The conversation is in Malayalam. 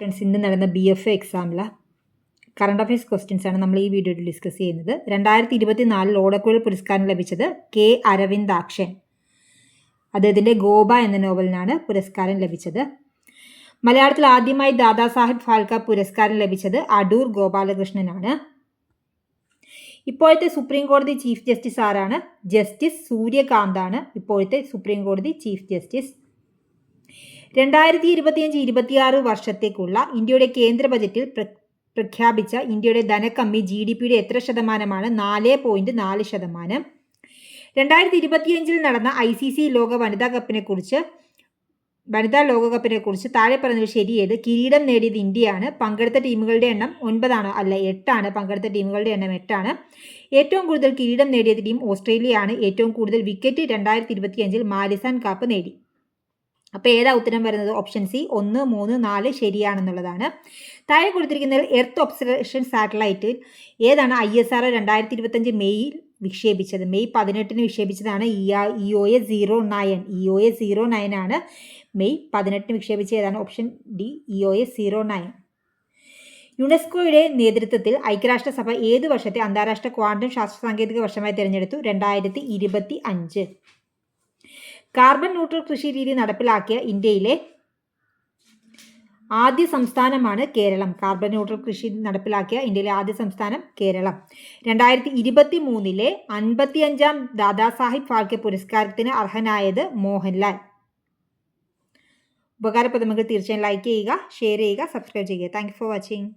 ഫ്രണ്ട്സ്, ഇന്ന് നടന്ന BFA എക്സാമിലെ കറണ്ട് അഫയേഴ്സ് ക്വസ്റ്റ്യൻസ് ആണ് നമ്മൾ ഈ വീഡിയോയിൽ ഡിസ്കസ് ചെയ്യുന്നത്. 2024 ഓടക്കുഴൽ പുരസ്കാരം ലഭിച്ചത് K. അരവിന്ദാക്ഷൻ. അദ്ദേഹത്തിൻ്റെ ഗോബ എന്ന നോവലിനാണ് പുരസ്കാരം ലഭിച്ചത്. മലയാളത്തിൽ ആദ്യമായി ദാദാസാഹിബ് ഫാൽക്കെ പുരസ്കാരം ലഭിച്ചത് അടൂർ ഗോപാലകൃഷ്ണനാണ്. ഇപ്പോഴത്തെ സുപ്രീം കോടതി ചീഫ് ജസ്റ്റിസ് ആരാണ്? ജസ്റ്റിസ് സൂര്യകാന്താണ് ഇപ്പോഴത്തെ സുപ്രീം കോടതി ചീഫ് ജസ്റ്റിസ്. 2025-26 വർഷത്തേക്കുള്ള ഇന്ത്യയുടെ കേന്ദ്ര ബജറ്റിൽ പ്രഖ്യാപിച്ച ഇന്ത്യയുടെ ധനക്കമ്മി GDPയുടെ എത്ര ശതമാനമാണ്? 4.4%. 2025 നടന്ന ICC ലോക വനിതാ ലോകകപ്പിനെ കുറിച്ച് താഴെ പറഞ്ഞത് ശരിയേത്? കിരീടം നേടിയത് ഇന്ത്യയാണ്. പങ്കെടുത്ത ടീമുകളുടെ എണ്ണം 9 ആണോ? അല്ല, 8 ആണ്. പങ്കെടുത്ത ടീമുകളുടെ എണ്ണം 8 ആണ്. ഏറ്റവും കൂടുതൽ കിരീടം നേടിയ ടീം ഓസ്ട്രേലിയയാണ്. ഏറ്റവും കൂടുതൽ വിക്കറ്റ് 2025 മാരിസൺ കാപ്പ് നേടി. അപ്പോൾ ഏതാ ഉത്തരം വരുന്നത്? ഓപ്ഷൻ സി 1, 3, 4 ശരിയാണെന്നുള്ളതാണ്. താഴെ കൊടുത്തിരിക്കുന്നതിൽ എർത്ത് ഒബ്സർവേഷൻ സാറ്റലൈറ്റ് ഏതാണ് ISRO 2025 മെയ്യിൽ വിക്ഷേപിച്ചത്? മെയ് 18 വിക്ഷേപിച്ചതാണ് EOS 09. EOS 09 ആണ് മെയ് 18 വിക്ഷേപിച്ച ഏതാണ്? Option D EOS 09. യുനെസ്കോയുടെ നേതൃത്വത്തിൽ ഐക്യരാഷ്ട്രസഭ ഏത് വർഷത്തെ അന്താരാഷ്ട്ര ക്വാണ്ടം ശാസ്ത്ര സാങ്കേതിക വർഷമായി തിരഞ്ഞെടുത്തു? 2025. കാർബൺ ന്യൂട്രൽ കൃഷി രീതി നടപ്പിലാക്കിയ ഇന്ത്യയിലെ ആദ്യ സംസ്ഥാനമാണ് കേരളം. കാർബൺ ന്യൂട്രൽ കൃഷി നടപ്പിലാക്കിയ ഇന്ത്യയിലെ ആദ്യ സംസ്ഥാനം കേരളം. 2023 55-ാം ദാദാസാഹിബ് ഫാൽക്കെ പുരസ്കാരത്തിന് അർഹനായത് മോഹൻലാൽ. ഉപകാരപ്രദമെങ്കിൽ തീർച്ചയായും ലൈക്ക് ചെയ്യുക, ഷെയർ ചെയ്യുക, സബ്സ്ക്രൈബ് ചെയ്യുക. Thank you for watching.